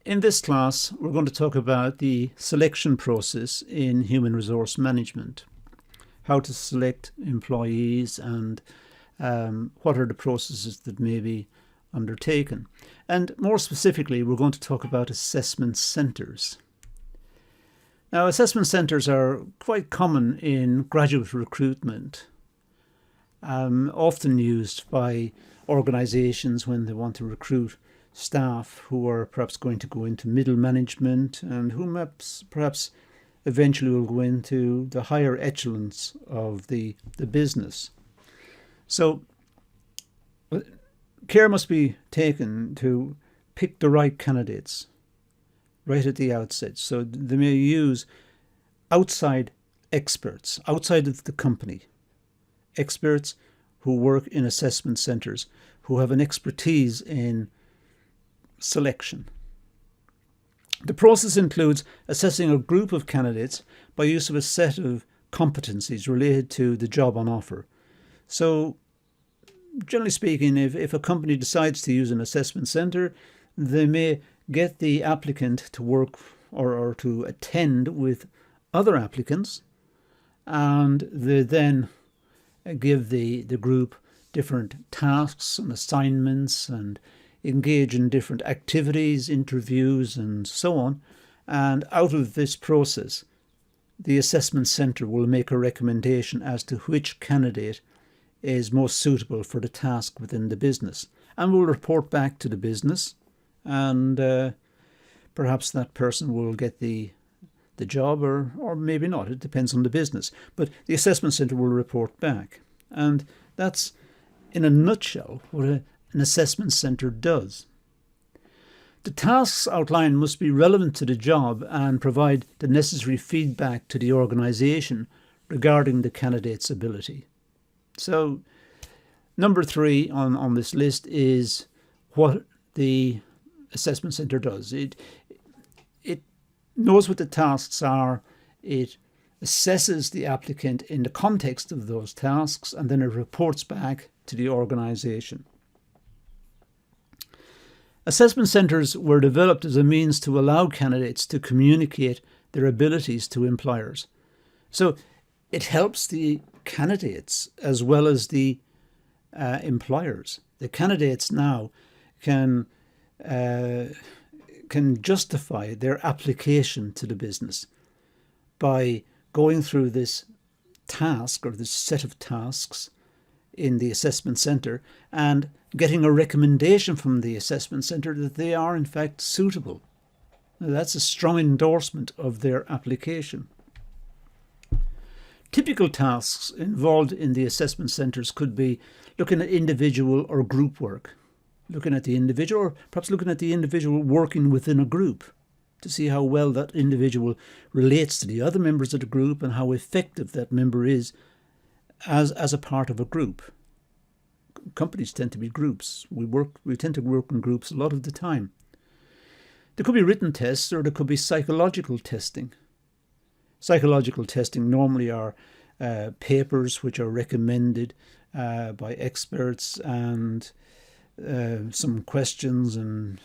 In this class, we're going to talk about the selection process in human resource management, how to select employees and what are the processes that may be undertaken. And more specifically, we're going to talk about assessment centres. Now, assessment centres are quite common in graduate recruitment, often used by organisations when they want to recruit staff who are perhaps going to go into middle management and who perhaps eventually will go into the higher echelons of the business. So care must be taken to pick the right candidates right at the outset. So they may use outside experts, outside of the company, experts who work in assessment centres, who have an expertise in selection. The process includes assessing a group of candidates by use of a set of competencies related to the job on offer. So, generally speaking, if a company decides to use an assessment centre, they may get the applicant to work or to attend with other applicants, and they then give the group different tasks and assignments and engage in different activities, interviews and so on. And out of this process, the assessment centre will make a recommendation as to which candidate is most suitable for the task within the business, and will report back to the business, and perhaps that person will get the job or maybe not. It depends on the business. But the assessment centre will report back. And that's, in a nutshell, what an assessment centre does. The tasks outlined must be relevant to the job and provide the necessary feedback to the organisation regarding the candidate's ability. So, number 3 on this list is what the assessment centre does. It knows what the tasks are, it assesses the applicant in the context of those tasks, and then it reports back to the organisation. Assessment centres were developed as a means to allow candidates to communicate their abilities to employers. So it helps the candidates as well as the employers. The candidates now can justify their application to the business by going through this task or this set of tasks in the assessment centre and getting a recommendation from the assessment centre that they are in fact suitable. Now, that's a strong endorsement of their application. Typical tasks involved in the assessment centres could be looking at individual or group work, looking at the individual, or perhaps looking at the individual working within a group to see how well that individual relates to the other members of the group and how effective that member is as a part of a group. Companies tend to be groups. We tend to work in groups a lot of the time. There could be written tests, or there could be psychological testing. Psychological testing normally are papers which are recommended by experts, and some questions and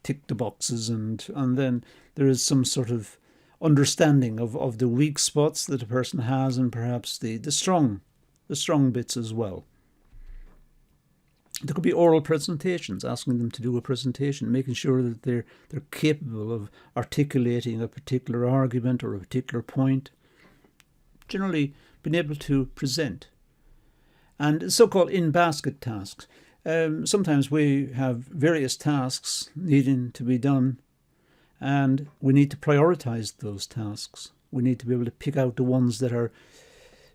tick the boxes, and then there is some sort of understanding of the weak spots that a person has, and perhaps the strong bits as well. There could be oral presentations, asking them to do a presentation, making sure that they're capable of articulating a particular argument or a particular point. Generally, being able to present. And so-called in-basket tasks. Sometimes we have various tasks needing to be done, and we need to prioritise those tasks. We need to be able to pick out the ones that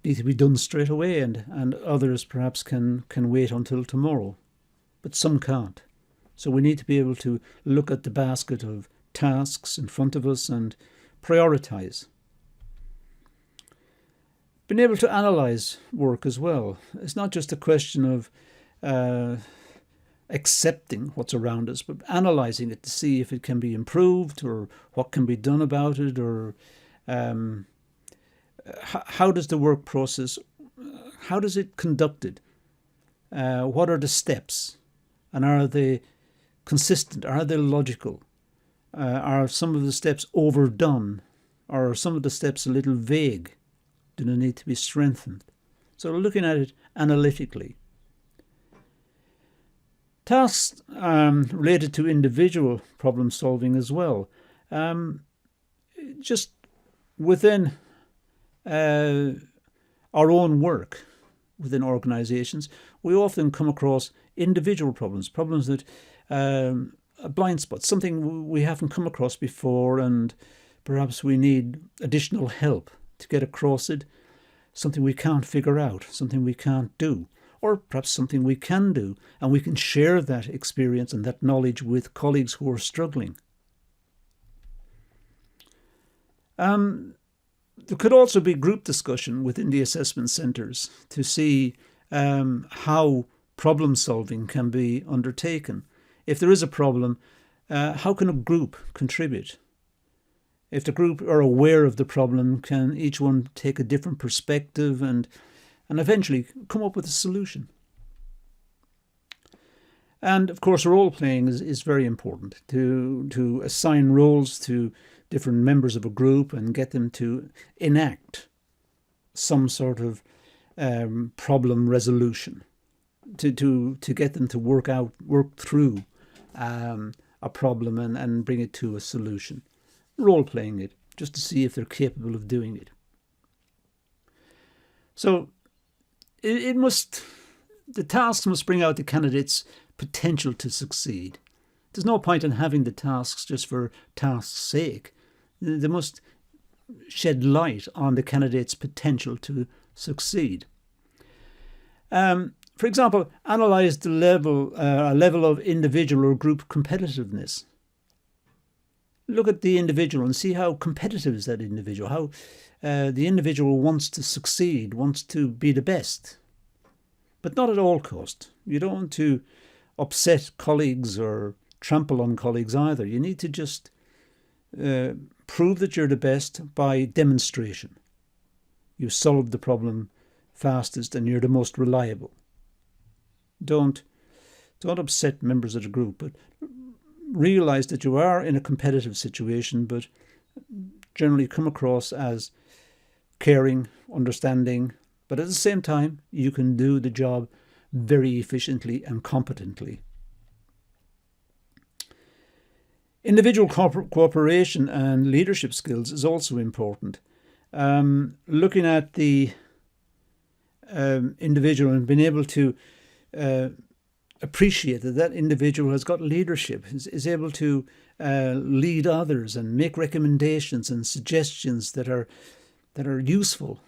need to be done straight away, and others perhaps can wait until tomorrow, but some can't. So we need to be able to look at the basket of tasks in front of us and prioritise. Being able to analyse work as well. It's not just a question of accepting what's around us, but analysing it to see if it can be improved or what can be done about it, or how does the work process, how does it conducted? What are the steps? And are they consistent? Are they logical? Are some of the steps overdone? Or are some of the steps a little vague? Do they need to be strengthened? So looking at it analytically. Tasks related to individual problem solving as well. Just within our own work within organizations, we often come across individual problems that a blind spot, something we haven't come across before, and perhaps we need additional help to get across it, something we can't figure out, something we can't do, or perhaps something we can do, and we can share that experience and that knowledge with colleagues who are struggling. There could also be group discussion within the assessment centres to see how problem solving can be undertaken. If there is a problem, how can a group contribute? If the group are aware of the problem, can each one take a different perspective and eventually come up with a solution? And of course, role playing is very important, to assign roles to different members of a group and get them to enact some sort of problem resolution, to get them to work through a problem and bring it to a solution. Role playing it just to see if they're capable of doing it. So the tasks must bring out the candidate's potential to succeed. There's no point in having the tasks just for tasks' sake. They must shed light on the candidate's potential to succeed. For example, analyse the level of individual or group competitiveness. Look at the individual and see how competitive is that individual, how the individual wants to succeed, wants to be the best, but not at all cost. You don't want to upset colleagues or trample on colleagues either. You need to just prove that you're the best by demonstration. You solved the problem fastest and you're the most reliable. Don't upset members of the group, but realise that you are in a competitive situation, but generally come across as caring, understanding, but at the same time you can do the job very efficiently and competently. Individual cooperation and leadership skills is also important. Looking at the individual and being able to appreciate that individual has got leadership, is able to lead others and make recommendations and suggestions that are useful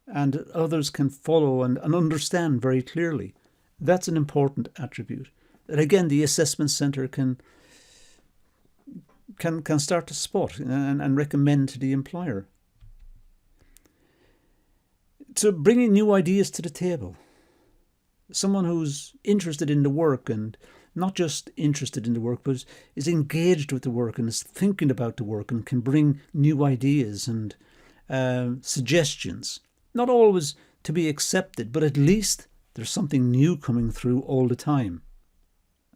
and others can follow and understand very clearly. That's an important attribute that, again, the assessment centre can start to spot and recommend to the employer. So bringing new ideas to the table. Someone who's interested in the work, and not just interested in the work, but is engaged with the work and is thinking about the work and can bring new ideas and suggestions. Not always to be accepted, but at least there's something new coming through all the time.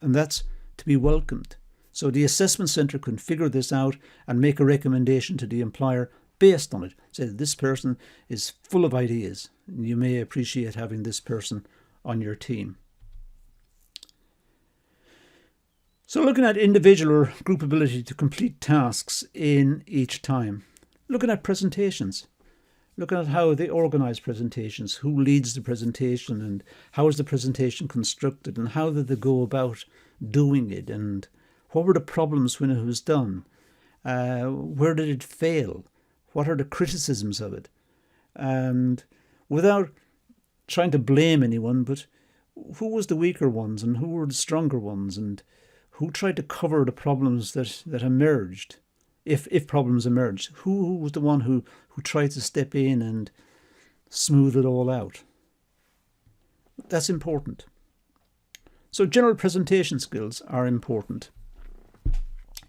And that's to be welcomed. So the assessment centre can figure this out and make a recommendation to the employer based on it. Say that this person is full of ideas. You may appreciate having this person on your team. So looking at individual or group ability to complete tasks in each time. Looking at presentations. Looking at how they organise presentations, who leads the presentation and how is the presentation constructed and how did they go about doing it and what were the problems when it was done? Where did it fail? What are the criticisms of it? And without trying to blame anyone, but who was the weaker ones and who were the stronger ones and who tried to cover the problems that emerged, if problems emerged? Who was the one who tried to step in and smooth it all out? That's important. So general presentation skills are important.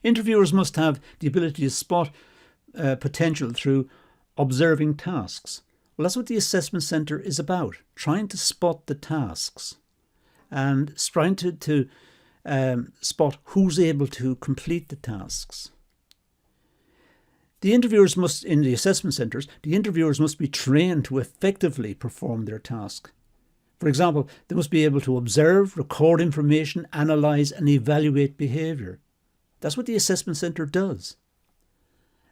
Interviewers must have the ability to spot potential through observing tasks. Well, that's what the assessment centre is about, trying to spot the tasks and trying to spot who's able to complete the tasks. The interviewers must, in the assessment centres, the interviewers must be trained to effectively perform their task. For example, they must be able to observe, record information, analyse and evaluate behaviour. That's what the assessment centre does.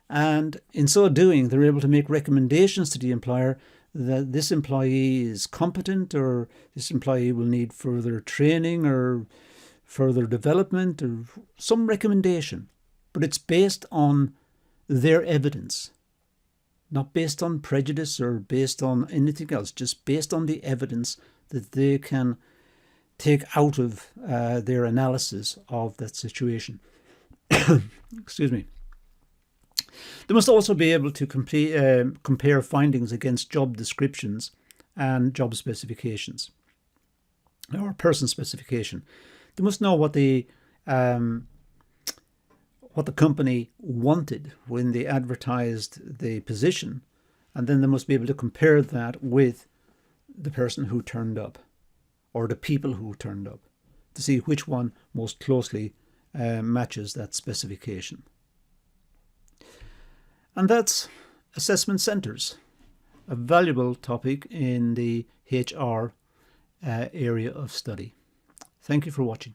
And in so doing, they're able to make recommendations to the employer that this employee is competent, or this employee will need further training or further development, or some recommendation. But it's based on their evidence, not based on prejudice or based on anything else, just based on the evidence that they can take out of their analysis of that situation. Excuse me. They must also be able to compare findings against job descriptions and job specifications, or person specification. They must know what the company wanted when they advertised the position, and then they must be able to compare that with the person who turned up, or the people who turned up, to see which one most closely matches that specification. And that's assessment centres, a valuable topic in the HR area of study. Thank you for watching.